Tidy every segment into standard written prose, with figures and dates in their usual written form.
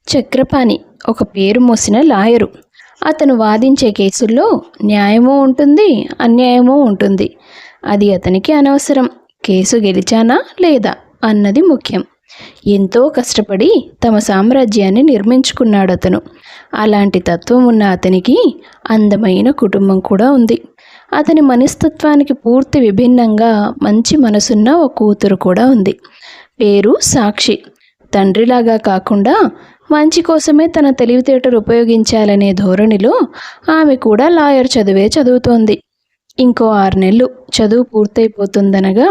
చక్రపాణి ఒక పేరు మోసిన లాయరు. అతను వాదించే కేసుల్లో న్యాయమూ ఉంటుంది, అన్యాయమూ ఉంటుంది. అది అతనికి అనవసరం. కేసు గెలిచానా లేదా అన్నది ముఖ్యం. ఎంతో కష్టపడి తమ సామ్రాజ్యాన్ని నిర్మించుకున్నాడు అతను. అలాంటి తత్వం ఉన్న అతనికి అందమైన కుటుంబం కూడా ఉంది. అతని మనస్తత్వానికి పూర్తి విభిన్నంగా మంచి మనసున్న ఒక కూతురు కూడా ఉంది. పేరు సాక్షి. తండ్రిలాగా కాకుండా మంచి కోసమే తన తెలివితేటలు ఉపయోగించాలనే ధోరణిలో ఆమె కూడా లాయర్ చదువే చదువుతోంది. ఇంకో 6 నెలలు చదువు పూర్తయిపోతుందనగా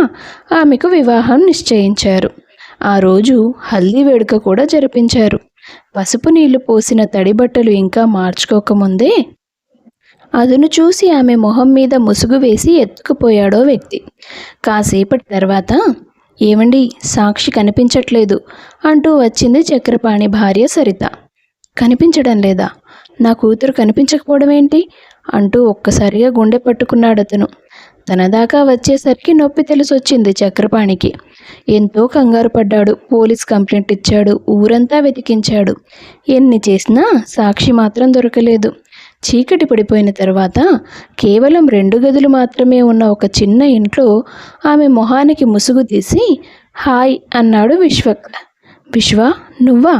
ఆమెకు వివాహం నిశ్చయించారు. ఆ రోజు హల్దీ వేడుక కూడా జరిపించారు. పసుపు నీళ్లు పోసిన తడి బట్టలు ఇంకా మార్చుకోకముందే అదును చూసి ఆమె మొహం మీద ముసుగు వేసి ఎత్తుకుపోయాడో వ్యక్తి. కాసేపటి తర్వాత, ఏమండి, సాక్షి కనిపించట్లేదు అంటూ వచ్చింది చక్రపాణి భార్య సరిత. కనిపించడం లేదా? నా కూతురు కనిపించకపోవడం ఏంటి అంటూ ఒక్కసారిగా గుండె పట్టుకున్నాడతను. తన దాకా వచ్చేసరికి నొప్పి తెలిసొచ్చింది చక్రపాణికి. ఎంతో కంగారు పడ్డాడు. పోలీస్ కంప్లైంట్ ఇచ్చాడు. ఊరంతా వెతికించాడు. ఎన్ని చేసినా సాక్షి మాత్రం దొరకలేదు. చీకటి పడిపోయిన తర్వాత కేవలం 2 గదులు మాత్రమే ఉన్న ఒక చిన్న ఇంట్లో ఆమె మొహానికి ముసుగు తీసి హాయ్ అన్నాడు విశ్వక్. విశ్వ, నువ్వా?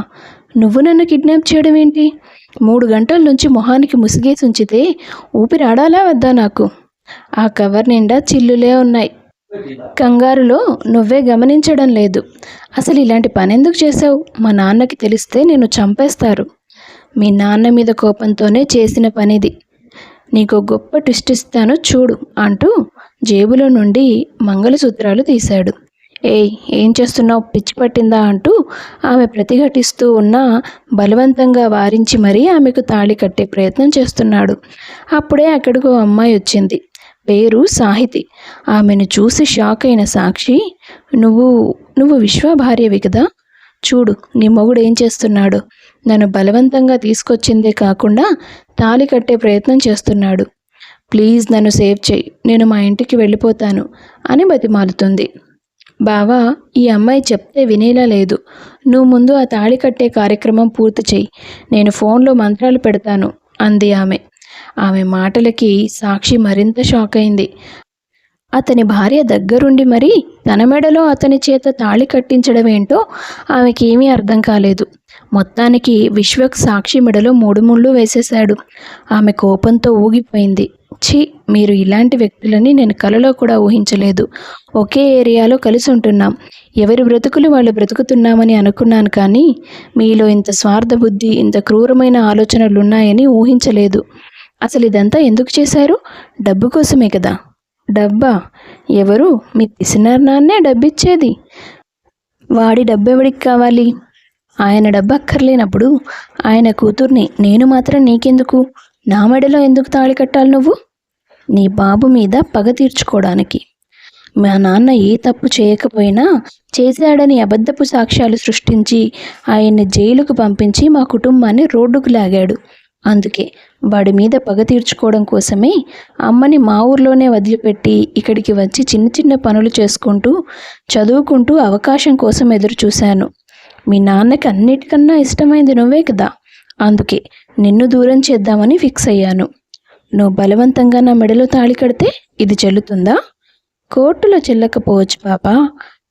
నువ్వు నన్ను కిడ్నాప్ చేయడం ఏంటి? 3 గంటల నుంచి మొహానికి ముసుగేసి ఉంచితే ఊపిరాడాలా వద్దా నాకు? ఆ కవర్ నిండా చిల్లులే ఉన్నాయి. కంగారులో నువ్వే గమనించడం లేదు. అసలు ఇలాంటి పని ఎందుకు చేసావు? మా నాన్నకి తెలిస్తే నిన్ను చంపేస్తారు. మీ నాన్న మీద కోపంతోనే చేసిన పనిది. నీకు గొప్ప ట్విస్ట్ ఇస్తాను చూడు అంటూ జేబులో నుండి మంగళసూత్రాలు తీశాడు. ఏయ్, ఏం చేస్తున్నావు? పిచ్చి పట్టిందా అంటూ ఆమె ప్రతిఘటిస్తూ ఉన్నా బలవంతంగా వారించి మరీ ఆమెకు తాళి కట్టే ప్రయత్నం చేస్తున్నాడు. అప్పుడే అక్కడికి ఓ అమ్మాయి వచ్చింది. పేరు సాహితి. ఆమెను చూసి షాక్ అయిన సాక్షి, నువ్వు విశ్వ భార్యవి కదా? చూడు నీ మొగుడు ఏం చేస్తున్నాడు. నన్ను బలవంతంగా తీసుకొచ్చిందే కాకుండా తాళి కట్టే ప్రయత్నం చేస్తున్నాడు. ప్లీజ్ నన్ను సేవ్ చేయి, నేను మా ఇంటికి వెళ్ళిపోతాను అని బతిమాలుతుంది. బావా, ఈ అమ్మాయి చెప్తే వినేలా లేదు. నువ్వు ముందు ఆ తాళి కట్టే కార్యక్రమం పూర్తి చెయ్యి, నేను ఫోన్లో మంత్రాలు పెడతాను అంది ఆమె. ఆమె మాటలకి సాక్షి మరింత షాక్ అయింది. అతని భార్య దగ్గరుండి మరీ తన మెడలో అతని చేత తాళి కట్టించడం ఏంటో ఆమెకేమీ అర్థం కాలేదు. మొత్తానికి విశ్వక్ సాక్షి మెడలో 3 ముళ్ళు వేసేశాడు. ఆమె కోపంతో ఊగిపోయింది. ఛీ, మీరు ఇలాంటి వ్యక్తులని నేను కలలో కూడా ఊహించలేదు. ఒకే ఏరియాలో కలిసి ఉంటున్నాం, ఎవరి బ్రతుకులు వాళ్ళు బ్రతుకుతున్నామని అనుకున్నాను, కానీ మీలో ఇంత స్వార్థ బుద్ధి, ఇంత క్రూరమైన ఆలోచనలు ఉన్నాయని ఊహించలేదు. అసలు ఇదంతా ఎందుకు చేశారు? డబ్బు కోసమే కదా? డబ్బా? ఎవరు? మీ పిసినార్ నాన్నే డబ్బిచ్చేది. వాడి డబ్బెవడికి కావాలి? ఆయన డబ్బు అక్కర్లేనప్పుడు ఆయన కూతుర్ని నేను మాత్రం నీకెందుకు? నా మెడలో ఎందుకు తాళి కట్టాలి నువ్వు? నీ బాబు మీద పగ తీర్చుకోవడానికి. మా నాన్న ఏ తప్పు చేయకపోయినా చేశాడని అబద్ధపు సాక్ష్యాలు సృష్టించి ఆయన్ని జైలుకు పంపించి మా కుటుంబాన్ని రోడ్డుకు లాగాడు. అందుకే వాడి మీద పగ తీర్చుకోవడం కోసమే అమ్మని మా ఊర్లోనే వదిలిపెట్టి ఇక్కడికి వచ్చి చిన్న చిన్న పనులు చేసుకుంటూ చదువుకుంటూ అవకాశం కోసం ఎదురు చూశాను. మీ నాన్నకి అన్నిటికన్నా ఇష్టమైంది నువ్వే కదా, అందుకే నిన్ను దూరం చేద్దామని ఫిక్స్ అయ్యాను. నువ్వు బలవంతంగా నా మెడలో తాళి కడితే ఇది చెల్లుతుందా? కోర్టులో చెల్లకపోవచ్చు పాపా,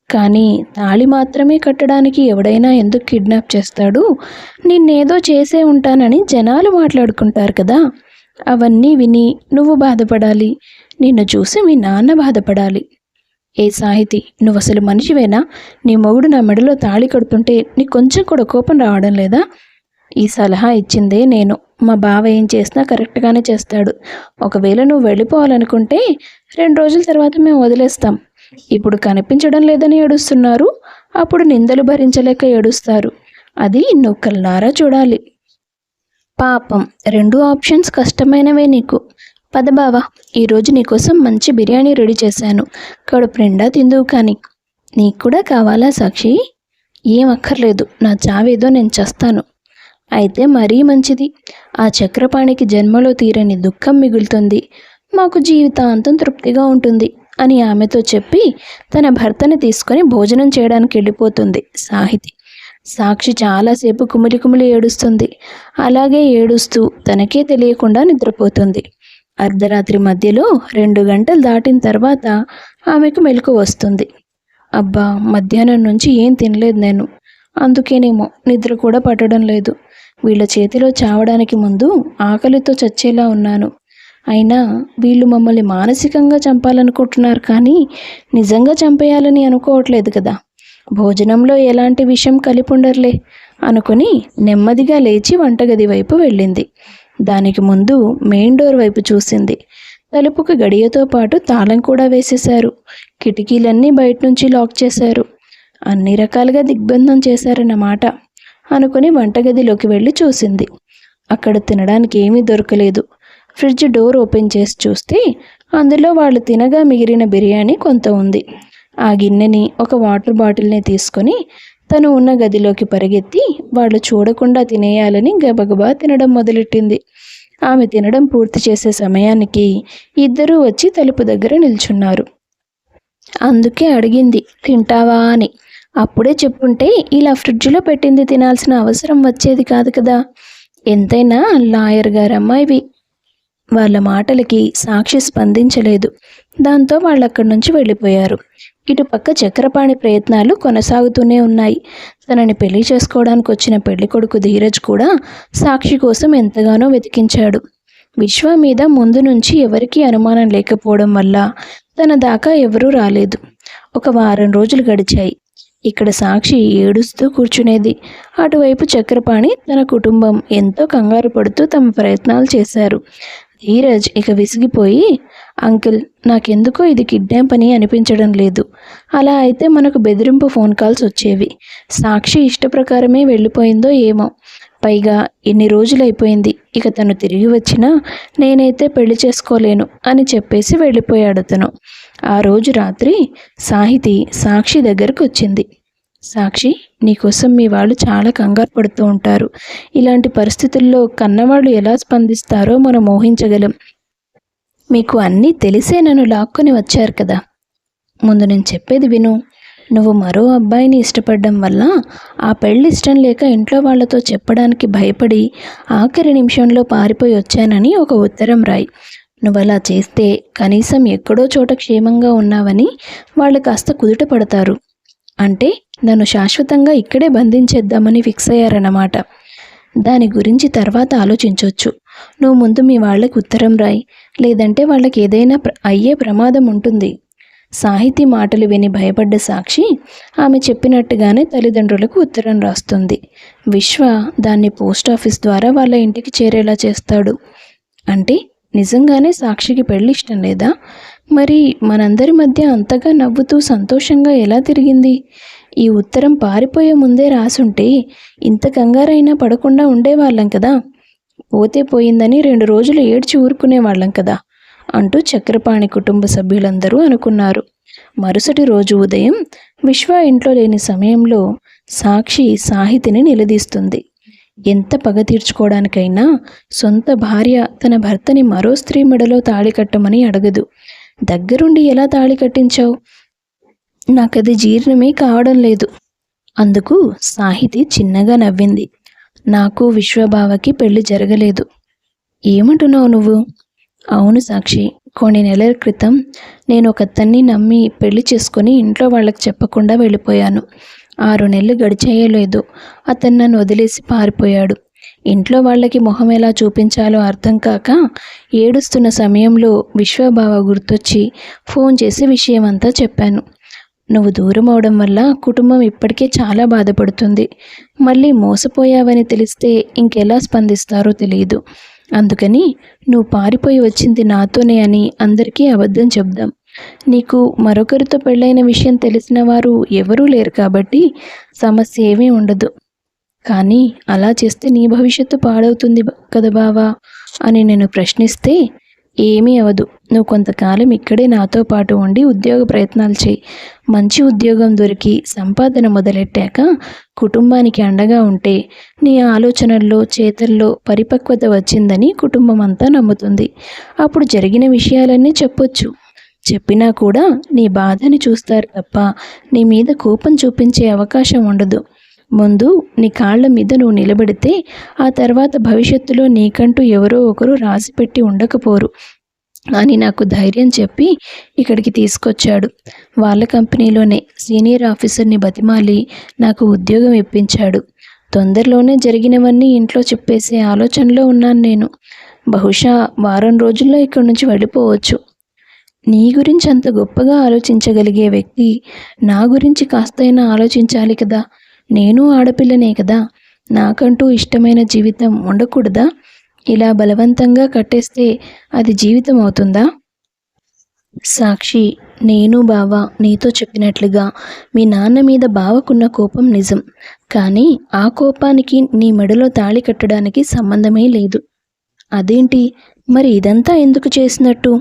కానీ తాళి మాత్రమే కట్టడానికి ఎవడైనా ఎందుకు కిడ్నాప్ చేస్తాడు? నిన్నేదో చేసే ఉంటానని జనాలు మాట్లాడుకుంటారు కదా, అవన్నీ విని నువ్వు బాధపడాలి, నిన్ను చూసి మీ నాన్న బాధపడాలి. ఏ సాహితి, నువ్వు అసలు మనిషివేనా? నీ మొగుడు నా మెడలో తాళి కడుతుంటే నీకు కొంచెం కూడా కోపం రావడం లేదా? ఈ సలహా ఇచ్చిందే నేను. మా బావ ఏం చేసినా కరెక్ట్గానే చేస్తాడు. ఒకవేళ నువ్వు వెళ్ళిపోవాలనుకుంటే 2 రోజుల తర్వాత మేము వదిలేస్తాం. ఇప్పుడు కనిపించడం లేదని ఏడుస్తున్నారు, అప్పుడు నిందలు భరించలేక ఏడుస్తారు. అది నువ్వు కళ్ళారా చూడాలి. పాపం, 2 ఆప్షన్స్ కష్టమైనవే నీకు. పద బావా, ఈరోజు నీకోసం మంచి బిర్యానీ రెడీ చేశాను, కడుపు నిండా తిందువు. కానీ నీకు కూడా కావాలా సాక్షి? ఏం అక్కర్లేదు, నా చావేదో నేను చేస్తాను. అయితే మరీ మంచిది. ఆ చక్రపాణికి జన్మలో తీరని దుఃఖం మిగులుతుంది, మాకు జీవితాంతం తృప్తిగా ఉంటుంది అని ఆమెతో చెప్పి తన భర్తని తీసుకొని భోజనం చేయడానికి వెళ్ళిపోతుంది సాహితి. సాక్షి చాలాసేపు కుమిలి కుమిలి ఏడుస్తుంది. అలాగే ఏడుస్తూ తనకే తెలియకుండా నిద్రపోతుంది. అర్ధరాత్రి మధ్యలో 2 గంటలు దాటిన తర్వాత ఆమెకు మెలకు వస్తుంది. అబ్బా, మధ్యాహ్నం నుంచి ఏం తినలేదు నేను. అందుకేనేమో నిద్ర కూడా పట్టడం లేదు. వీళ్ళ చేతిలో చావడానికి ముందు ఆకలితో చచ్చేలా ఉన్నాను. అయినా వీళ్ళు మమ్మల్ని మానసికంగా చంపాలనుకుంటున్నారు కానీ నిజంగా చంపేయాలని అనుకోవట్లేదు కదా. భోజనంలో ఎలాంటి విషయం కలిపి ఉండర్లే అనుకుని నెమ్మదిగా లేచి వంటగది వైపు వెళ్ళింది. దానికి ముందు మెయిన్ డోర్ వైపు చూసింది. తలుపుకి గడియతో పాటు తాళం కూడా వేసేశారు. కిటికీలన్నీ బయట నుంచి లాక్ చేశారు. అన్ని రకాలుగా దిగ్బంధం చేశారన్నమాట అనుకుని వంటగదిలోకి వెళ్ళి చూసింది. అక్కడ తినడానికి ఏమీ దొరకలేదు. ఫ్రిడ్జ్ డోర్ ఓపెన్ చేసి చూస్తే అందులో వాళ్ళు తినగా మిగిలిన బిర్యానీ కొంత ఉంది. ఆ గిన్నెని, ఒక వాటర్ బాటిల్ని తీసుకొని తను ఉన్న గదిలోకి పరిగెత్తి వాళ్ళు చూడకుండా తినేయాలని గబగబా తినడం మొదలెట్టింది. ఆమె తినడం పూర్తి చేసే సమయానికి ఇద్దరూ వచ్చి తలుపు దగ్గర నిల్చున్నారు. అందుకే అడిగింది, తింటావా అని. అప్పుడే చెప్పుంటే ఇలా ఫ్రిడ్జ్లో పెట్టింది తినాల్సిన అవసరం వచ్చేది కాదు కదా. ఎంతైనా లాయర్ గారమ్మాయివి. వాళ్ళ మాటలకి సాక్షి స్పందించలేదు. దాంతో వాళ్ళు అక్కడి నుంచి వెళ్ళిపోయారు. ఇటుపక్క చక్రపాణి ప్రయత్నాలు కొనసాగుతూనే ఉన్నాయి. తనని పెళ్లి చేసుకోవడానికి వచ్చిన పెళ్లికొడుకు ధీరజ్ కూడా సాక్షి కోసం ఎంతగానో వెతికించాడు. విశ్వ మీద ముందు నుంచి ఎవరికీ అనుమానం లేకపోవడం వల్ల తన దాకా ఎవరూ రాలేదు. ఒక వారం రోజులు గడిచాయి. ఇక్కడ సాక్షి ఏడుస్తూ కూర్చునేది. అటువైపు చక్రపాణి, తన కుటుంబం ఎంతో కంగారు పడుతూ తమ ప్రయత్నాలు చేశారు. ధీరజ్ ఇక విసిగిపోయి, అంకుల్, నాకెందుకో ఇది కిడ్నాప్ అని అనిపించడం లేదు. అలా అయితే మనకు బెదిరింపు ఫోన్ కాల్స్ వచ్చేవి. సాక్షి ఇష్టప్రకారమే వెళ్ళిపోయిందో ఏమో. పైగా ఎన్ని రోజులైపోయింది. ఇక తను తిరిగి వచ్చినా నేనైతే పెళ్లి చేసుకోలేను అని చెప్పేసి వెళ్ళిపోయాడు అతను. ఆ రోజు రాత్రి సాహితి సాక్షి దగ్గరకు వచ్చింది. సాక్షి, నీకోసం మీ వాళ్ళు చాలా కంగారు పడుతూ ఉంటారు. ఇలాంటి పరిస్థితుల్లో కన్నవాళ్ళు ఎలా స్పందిస్తారో మనం ఊహించగలం. మీకు అన్నీ తెలిసే నన్ను లాక్కొని వచ్చారు కదా. ముందు నేను చెప్పేది విను. నువ్వు మరో అబ్బాయిని ఇష్టపడడం వల్ల ఆ పెళ్ళి ఇష్టం లేక ఇంట్లో వాళ్లతో చెప్పడానికి భయపడి ఆఖరి నిమిషంలో పారిపోయి వచ్చానని ఒక ఉత్తరం రాయి. నువ్వలా చేస్తే కనీసం ఎక్కడో చోట క్షేమంగా ఉన్నావని వాళ్ళు కాస్త కుదుట పడతారు. అంటే నన్ను శాశ్వతంగా ఇక్కడే బంధించేద్దామని ఫిక్స్ అయ్యారన్నమాట. దాని గురించి తర్వాత ఆలోచించవచ్చు. నువ్వు ముందు మీ వాళ్ళకి ఉత్తరం రాయి, లేదంటే వాళ్ళకి ఏదైనా అయ్యే ప్రమాదం ఉంటుంది. సాహితీ మాటలు విని భయపడ్డ సాక్షి ఆమె చెప్పినట్టుగానే తల్లిదండ్రులకు ఉత్తరం రాస్తుంది. విశ్వ దాన్ని పోస్ట్ ఆఫీస్ ద్వారా వాళ్ళ ఇంటికి చేరేలా చేస్తాడు. అంటే నిజంగానే సాక్షికి పెళ్ళి ఇష్టం లేదా? మరి మనందరి మధ్య అంతగా నవ్వుతూ సంతోషంగా ఎలా తిరిగింది? ఈ ఉత్తరం పారిపోయే ముందే రాసుంటే ఇంత కంగారైనా పడకుండా ఉండేవాళ్ళం కదా. పోతే పోయిందని 2 రోజులు ఏడ్చి ఊరుకునేవాళ్ళం కదా అంటూ చక్రపాణి కుటుంబ సభ్యులందరూ అనుకున్నారు. మరుసటి రోజు ఉదయం విశ్వ ఇంట్లో లేని సమయంలో సాక్షి సాహితిని నిలదీస్తుంది. ఎంత పగ తీర్చుకోవడానికైనా సొంత భార్య తన భర్తని మరో స్త్రీ మెడలో తాళి కట్టమని అడగదు. దగ్గరుండి ఎలా తాళి కట్టించావు? నాకది జీర్ణమే కావడం లేదు. అందుకు సాహితి చిన్నగా నవ్వింది. నాకు విశ్వబావకి పెళ్లి జరగలేదు. ఏమంటున్నావు నువ్వు? అవును సాక్షి, కొన్ని నెలల క్రితం నేను ఒకతన్ని నమ్మి పెళ్లి చేసుకొని ఇంట్లో వాళ్ళకి చెప్పకుండా వెళ్ళిపోయాను. 6 నెలలు గడిచేయలేదు. అతను నన్ను వదిలేసి పారిపోయాడు. ఇంట్లో వాళ్ళకి మొహం ఎలా చూపించాలో అర్థం కాక ఏడుస్తున్న సమయంలో విశ్వబావ గుర్తొచ్చి ఫోన్ చేసి విషయమంతా చెప్పాను. నువ్వు దూరం అవడం వల్ల కుటుంబం ఇప్పటికే చాలా బాధపడుతుంది. మళ్ళీ మోసపోయావని తెలిస్తే ఇంకెలా స్పందిస్తారో తెలియదు. అందుకని నువ్వు పారిపోయి వచ్చింది నాతోనే అని అందరికీ అబద్ధం చెప్దాం. నీకు మరొకరితో పెళ్ళైన విషయం తెలిసిన వారు ఎవరూ లేరు కాబట్టి సమస్య ఏమీ ఉండదు. కానీ అలా చేస్తే నీ భవిష్యత్తు పాడవుతుంది కదా బావా అని నేను ప్రశ్నిస్తే, ఏమీ అవదు. నువ్వు కొంతకాలం ఇక్కడే నాతో పాటు ఉండి ఉద్యోగ ప్రయత్నాలు చేయి. మంచి ఉద్యోగం దొరికి సంపాదన మొదలెట్టాక కుటుంబానికి అండగా ఉంటే నీ ఆలోచనల్లో చేతల్లో పరిపక్వత వచ్చిందని కుటుంబం అంతా నమ్ముతుంది. అప్పుడు జరిగిన విషయాలన్నీ చెప్పొచ్చు. చెప్పినా కూడా నీ బాధని చూస్తారు తప్ప నీ మీద కోపం చూపించే అవకాశం ఉండదు. ముందు నీ కాళ్ళ మీద నువ్వు నిలబడితే ఆ తర్వాత భవిష్యత్తులో నీకంటూ ఎవరో ఒకరు రాసిపెట్టి ఉండకపోరు అని నాకు ధైర్యం చెప్పి ఇక్కడికి తీసుకొచ్చాడు. వాళ్ళ కంపెనీలోనే సీనియర్ ఆఫీసర్ని బతిమాలి నాకు ఉద్యోగం ఇప్పించాడు. తొందరలోనే జరిగినవన్నీ ఇంట్లో చెప్పేసే ఆలోచనలో ఉన్నాను నేను. బహుశా వారం రోజుల్లో ఇక్కడి నుంచి వెళ్ళిపోవచ్చు. నీ గురించి అంత గొప్పగా ఆలోచించగలిగే వ్యక్తి నా గురించి కాస్తైనా ఆలోచించాలి కదా. నేను ఆడపిల్లనే కదా. నాకంటూ ఇష్టమైన జీవితం ఉండకూడదా? ఇలా బలవంతంగా కట్టేస్తే అది జీవితం అవుతుందా? సాక్షి, నేను బావ నీతో చెప్పినట్లుగా మీ నాన్న మీద బావకున్న కోపం నిజం. కానీ ఆ కోపానికి నీ మెడలో తాళి కట్టడానికి సంబంధమే లేదు. అదేంటి మరి ఇదంతా ఎందుకు చేసినట్టు?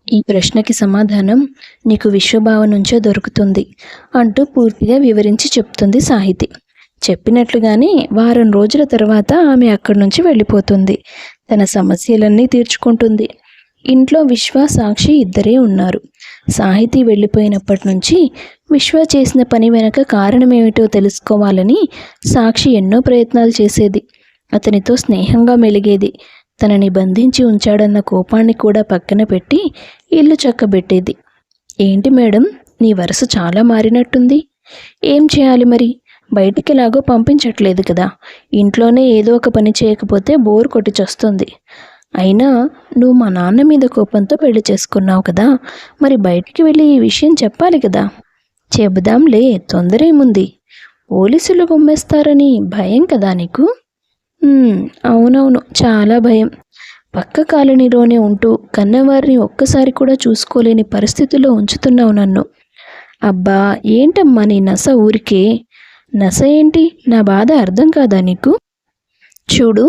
ఈ ప్రశ్నకి సమాధానం నీకు విశ్వభావ నుంచే దొరుకుతుంది అంటూ పూర్తిగా వివరించి చెప్తుంది సాహితి. చెప్పినట్లుగానే వారం రోజుల తర్వాత ఆమె అక్కడి నుంచి వెళ్ళిపోతుంది. తన సమస్యలన్నీ తీర్చుకుంటుంది. ఇంట్లో విశ్వ, సాక్షి ఇద్దరే ఉన్నారు. సాహితి వెళ్ళిపోయినప్పటి నుంచి విశ్వ చేసిన పని వెనక కారణమేమిటో తెలుసుకోవాలని సాక్షి ఎన్నో ప్రయత్నాలు చేసేది. అతనితో స్నేహంగా మెలిగేది. తనని బంధించి ఉంచాడన్న కోపాన్ని కూడా పక్కన పెట్టి ఇల్లు చక్కబెట్టేది. ఏంటి మేడం, నీ వరస చాలా మారినట్టుంది. ఏం చేయాలి మరి? బయటికిలాగో పంపించట్లేదు కదా. ఇంట్లోనే ఏదో ఒక పని చేయకపోతే బోర్ కొట్టి చస్తుంది. అయినా నువ్వు మా నాన్న మీద కోపంతో పెళ్లి చేసుకున్నావు కదా, మరి బయటికి వెళ్ళి ఈ విషయం చెప్పాలి కదా. చెబుదాంలే, తొందర ఏముంది? పోలీసులు గుమ్మేస్తారని భయం కదా నీకు? అవునవును, చాలా భయం. పక్క కాలనీలోనే ఉంటూ కన్నవారిని ఒక్కసారి కూడా చూసుకోలేని పరిస్థితిలో ఉంచుతున్నావు నన్ను. అబ్బా, ఏంటమ్మా నీ నస? ఊరికే నస ఏంటి? నా బాధ అర్థం కాదా నీకు? చూడు,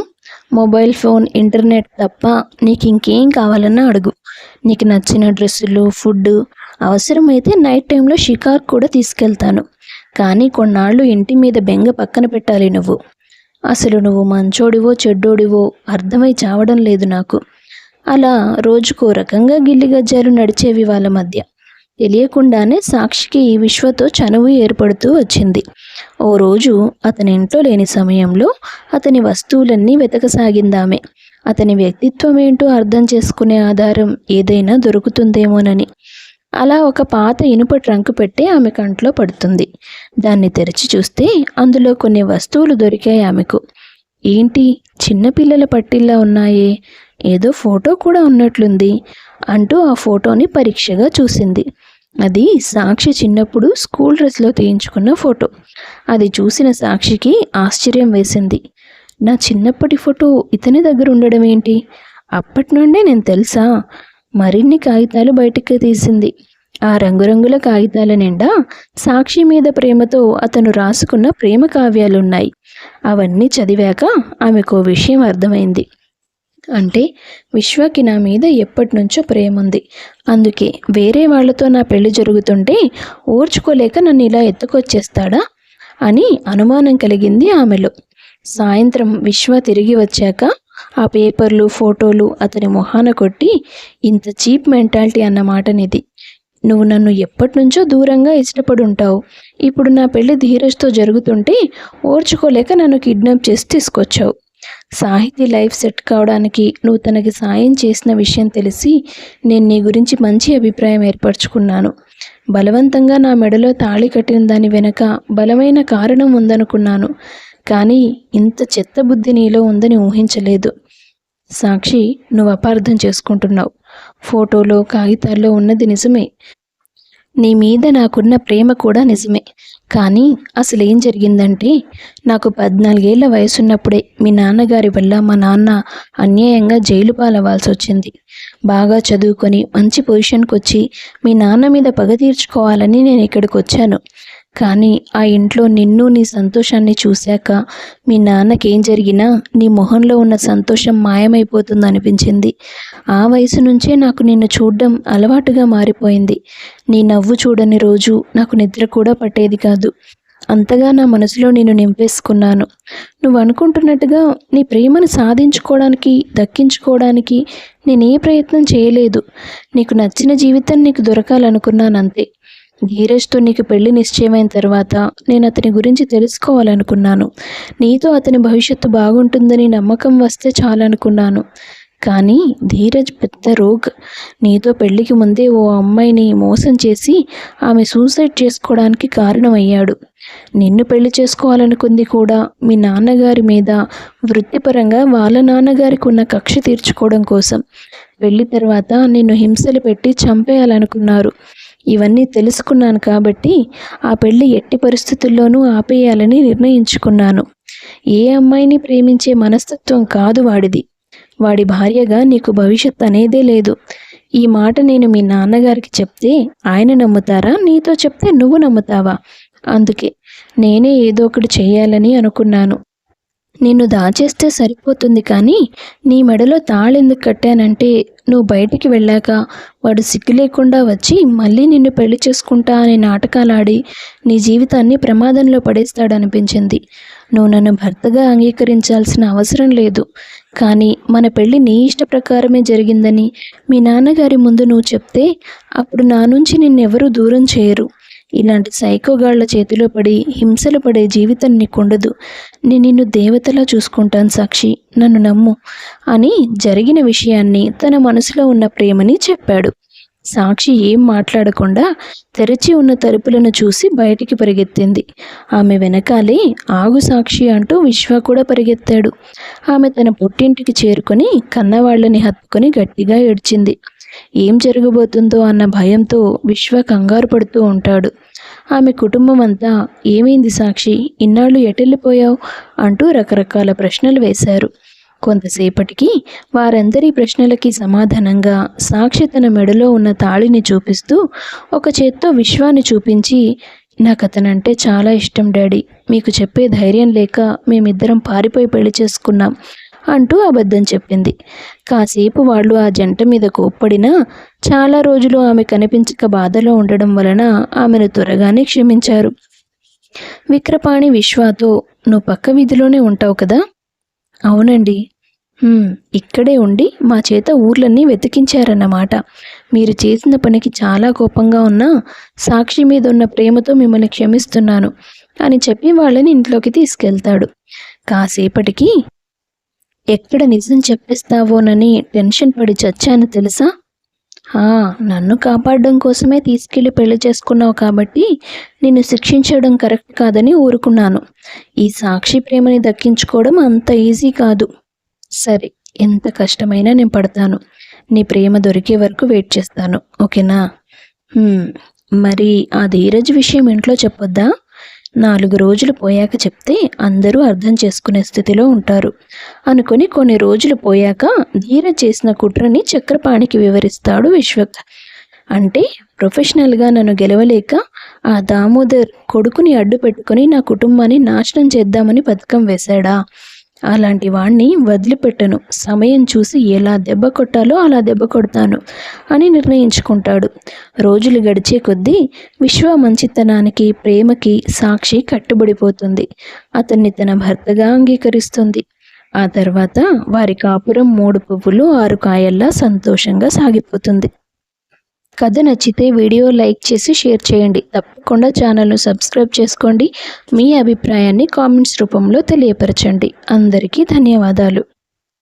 మొబైల్ ఫోన్, ఇంటర్నెట్ తప్ప నీకు ఇంకేం కావాలన్నా అడుగు. నీకు నచ్చిన డ్రెస్సులు, ఫుడ్, అవసరమైతే నైట్ టైంలో షికార్ కూడా తీసుకెళ్తాను. కానీ కొన్నాళ్ళు ఇంటి మీద బెంగ పక్కన పెట్టాలి నువ్వు. అసలు నువ్వు మంచోడివో చెడ్డోడివో అర్థమై చావడం లేదు నాకు. అలా రోజుకో రకంగా గిల్లిగజ్జాలు నడిచేవి వాళ్ళ మధ్య. తెలియకుండానే సాక్షికి ఈ విశ్వతో చనువు ఏర్పడుతూ వచ్చింది. ఓ రోజు అతని ఇంట్లో లేని సమయంలో అతని వస్తువులన్నీ వెతకసాగిందామె. అతని వ్యక్తిత్వం ఏంటో అర్థం చేసుకునే ఆధారం ఏదైనా దొరుకుతుందేమోనని. అలా ఒక పాత ఇనుప ట్రంక్ పెట్టి ఆమె కంట్లో పడుతుంది. దాన్ని తెరిచి చూస్తే అందులో కొన్ని వస్తువులు దొరికాయి ఆమెకు. ఏంటి, చిన్నపిల్లల పట్టిల్లా ఉన్నాయే, ఏదో ఫోటో కూడా ఉన్నట్లుంది అంటూ ఆ ఫోటోని పరీక్షగా చూసింది. అది సాక్షి చిన్నప్పుడు స్కూల్ డ్రెస్లో తీయించుకున్న ఫోటో. అది చూసిన సాక్షికి ఆశ్చర్యం వేసింది. నా చిన్నప్పటి ఫోటో ఇతని దగ్గర ఉండడం ఏంటి? అప్పటి నుండే నేను తెలుసా? మరిన్ని కాగితాలు బయటికి తీసింది. ఆ రంగురంగుల కాగితాల నిండా సాక్షి మీద ప్రేమతో అతను రాసుకున్న ప్రేమ కావ్యాలున్నాయి. అవన్నీ చదివాక ఆమెకో విషయం అర్థమైంది. అంటే విశ్వకి నా మీద ఎప్పటి నుంచో ప్రేమ ఉంది. అందుకే వేరే వాళ్లతో నా పెళ్లి జరుగుతుంటే ఓర్చుకోలేక నన్ను ఇలా ఎత్తుకొచ్చేస్తాడా అని అనుమానం కలిగింది ఆమెలో. సాయంత్రం విశ్వ తిరిగి వచ్చాక ఆ పేపర్లు, ఫోటోలు అతని మొహాన కొట్టి, ఇంత చీప్ మెంటాలిటీ అన్నమాట నీది. నువ్వు నన్ను ఎప్పటి నుంచో దూరంగా ఇష్టపడి ఉంటావు. ఇప్పుడు నా పెళ్లి ధీరజ్తో జరుగుతుంటే ఓర్చుకోలేక నన్ను కిడ్నాప్ చేసి తీసుకొచ్చావు. సాహితీ లైఫ్ సెట్ కావడానికి నువ్వు తనకి సాయం చేసిన విషయం తెలిసి నేను నీ గురించి మంచి అభిప్రాయం ఏర్పరచుకున్నాను. బలవంతంగా నా మెడలో తాళి కట్టిన దాని వెనక బలమైన కారణం ఉందనుకున్నాను. కానీ ఇంత చెత్త బుద్ధి నీలో ఉందని ఊహించలేదు. సాక్షి, నువ్వు అపార్థం చేసుకుంటున్నావు. ఫోటోలో, కాగితాల్లో ఉన్నది నిజమే. నీ మీద నాకున్న ప్రేమ కూడా నిజమే. కానీ అసలు ఏం జరిగిందంటే, నాకు 14 ఏళ్ల వయసున్నప్పుడే మీ నాన్నగారి వల్ల మా నాన్న అన్యాయంగా జైలు పాలవ్వాల్సి వచ్చింది. బాగా చదువుకొని మంచి పొజిషన్కి వచ్చి మీ నాన్న మీద పగ తీర్చుకోవాలని నేను ఇక్కడికి వచ్చాను. కానీ ఆ ఇంట్లో నిన్ను, నీ సంతోషాన్ని చూశాక మీ నాన్నకేం జరిగినా నీ మొహంలో ఉన్న సంతోషం మాయమైపోతుంది అనిపించింది. ఆ వయసు నుంచే నాకు నిన్ను చూడడం అలవాటుగా మారిపోయింది. నీ నవ్వు చూడని రోజు నాకు నిద్ర కూడా పట్టేది కాదు. అంతగా నా మనసులో నేను నింపేసుకున్నాను. నువ్వు అనుకుంటున్నట్టుగా నీ ప్రేమను సాధించుకోవడానికి, దక్కించుకోవడానికి నేనే ప్రయత్నం చేయలేదు. నీకు నచ్చిన జీవితం నీకు దొరకాలనుకున్నానంతే. ధీరజ్తో నీకు పెళ్లి నిశ్చయమైన తర్వాత నేను అతని గురించి తెలుసుకోవాలనుకున్నాను. నీతో అతని భవిష్యత్తు బాగుంటుందని నమ్మకం వస్తే చాలనుకున్నాను. కానీ ధీరజ్ పెద్ద రోగ్. నీతో పెళ్లికి ముందే ఓ అమ్మాయిని మోసం చేసి ఆమె సూసైడ్ చేసుకోవడానికి కారణమయ్యాడు. నిన్ను పెళ్లి చేసుకోవాలనుకుంది కూడా మీ నాన్నగారి మీద వృత్తిపరంగా వాళ్ళ నాన్నగారికి ఉన్న కక్ష తీర్చుకోవడం కోసం. పెళ్లి తర్వాత నిన్ను హింసలు పెట్టి చంపేయాలనుకున్నారు. ఇవన్నీ తెలుసుకున్నాను కాబట్టి ఆ పెళ్లి ఎట్టి పరిస్థితుల్లోనూ ఆపేయాలని నిర్ణయించుకున్నాను. ఏ అమ్మాయిని ప్రేమించే మనస్తత్వం కాదు వాడిది. వాడి భార్యగా నీకు భవిష్యత్ అనేదే లేదు. ఈ మాట నేను మీ నాన్నగారికి చెప్తే ఆయన నమ్ముతారా? నీతో చెప్తే నువ్వు నమ్ముతావా? అందుకే నేనే ఏదో ఒకటి చేయాలని అనుకున్నాను. నిన్ను దాచేస్తే సరిపోతుంది, కానీ నీ మెడలో తాళెందుకు కట్టానంటే నువ్వు బయటికి వెళ్ళాక వాడు సిగ్గు లేకుండా వచ్చి మళ్ళీ నిన్ను పెళ్లి చేసుకుంటా అనే నాటకాలాడి నీ జీవితాన్ని ప్రమాదంలో పడేస్తాడనిపించింది. నువ్వు నన్ను భర్తగా అంగీకరించాల్సిన అవసరం లేదు, కానీ మన పెళ్ళి నీ ఇష్ట ప్రకారమే జరిగిందని మీ నాన్నగారి ముందు నువ్వు చెప్తే అప్పుడు నా నుంచి నిన్నెవరూ దూరం చేయరు. ఇలాంటి సైకోగాళ్ల చేతిలో పడి హింసలు పడే జీవితం నీకుండదు. నేను నిన్ను దేవతలా చూసుకుంటాను సాక్షి, నన్ను నమ్ము అని జరిగిన విషయాన్ని తన మనసులో ఉన్న ప్రేమని చెప్పాడు. సాక్షి ఏం మాట్లాడకుండా తెరచి ఉన్న తలుపులను చూసి బయటికి పరిగెత్తింది. ఆమె వెనకాలే ఆగు సాక్షి అంటూ విశ్వ కూడా పరిగెత్తాడు. ఆమె తన పుట్టింటికి చేరుకొని కన్నవాళ్లని హత్తుకొని గట్టిగా ఏడ్చింది. ఏం జరగబోతుందో అన్న భయంతో విశ్వ కంగారు పడుతూ ఉంటాడు. ఆమె కుటుంబం అంతా ఏమైంది సాక్షి, ఇన్నాళ్ళు ఎటెళ్ళిపోయావు అంటూ రకరకాల ప్రశ్నలు వేశారు. కొంతసేపటికి వారందరి ప్రశ్నలకి సమాధానంగా సాక్షి తన మెడలో ఉన్న తాళిని చూపిస్తూ ఒక చేత్తో విశ్వాన్ని చూపించి, నాకు అతనంటే చాలా ఇష్టం డాడీ, మీకు చెప్పే ధైర్యం లేక మేమిద్దరం పారిపోయి పెళ్లి చేసుకున్నాం అంటూ అబద్ధం చెప్పింది. కాసేపు వాళ్ళు ఆ జంట మీద కోప్పడినా చాలా రోజులు ఆమె కనిపించక బాధలో ఉండడం వలన ఆమెను త్వరగానే క్షమించారు. విక్రపాణి విశ్వాతో, నువ్వు పక్క వీధిలోనే ఉంటావు కదా? అవునండి. ఇక్కడే ఉండి మా చేత ఊర్లన్నీ వెతికించారన్నమాట. మీరు చేసిన పనికి చాలా కోపంగా ఉన్నా సాక్షి మీద ఉన్న ప్రేమతో మిమ్మల్ని క్షమిస్తున్నాను అని చెప్పి వాళ్ళని ఇంట్లోకి తీసుకెళ్తాడు. కాసేపటికి ఎక్కడ నిజం చెప్పేస్తావోనని టెన్షన్ పడి చచ్చాను తెలుసా? నన్ను కాపాడడం కోసమే తీసుకెళ్లి పెళ్లి చేసుకున్నావు కాబట్టి నిన్ను శిక్షించడం కరెక్ట్ కాదని ఊరుకున్నాను. ఈ సాక్షి ప్రేమని దక్కించుకోవడం అంత ఈజీ కాదు. సరే, ఎంత కష్టమైనా నేను పడతాను. నీ ప్రేమ దొరికే వరకు వెయిట్ చేస్తాను, ఓకేనా? మరి ఆ ధీరజ్ విషయం ఇంట్లో చెప్పొద్దా? 4 రోజులు పోయాక చెప్తే అందరూ అర్థం చేసుకునే స్థితిలో ఉంటారు అనుకొని కొన్ని రోజులు పోయాక ధీరజ్ చేసిన కుట్రని చక్రపాణికి వివరిస్తాడు విశ్వక్. అంటే ప్రొఫెషనల్గా నన్ను గెలవలేక ఆ దామోదర్ కొడుకుని అడ్డు పెట్టుకుని నా కుటుంబాన్ని నాశనం చేద్దామని పథకం వేశాడా? అలాంటి వాణ్ణి వదిలిపెట్టను. సమయం చూసి ఎలా దెబ్బ కొట్టాలో అలా దెబ్బ కొడతాను అని నిర్ణయించుకుంటాడు. రోజులు గడిచే కొద్దీ విశ్వ మంచితనానికి ప్రేమకి సాక్షి కట్టుబడిపోతుంది. అతన్ని తన భర్తగా అంగీకరిస్తుంది. ఆ తర్వాత వారి కాపురం 3 పువ్వులు 6 కాయల్లా సంతోషంగా సాగిపోతుంది. కథ నచ్చితే వీడియో లైక్ చేసి షేర్ చేయండి. తప్పకుండా ఛానల్ను సబ్స్క్రైబ్ చేసుకోండి. మీ అభిప్రాయాన్ని కామెంట్స్ రూపంలో తెలియపరచండి. అందరికీ ధన్యవాదాలు.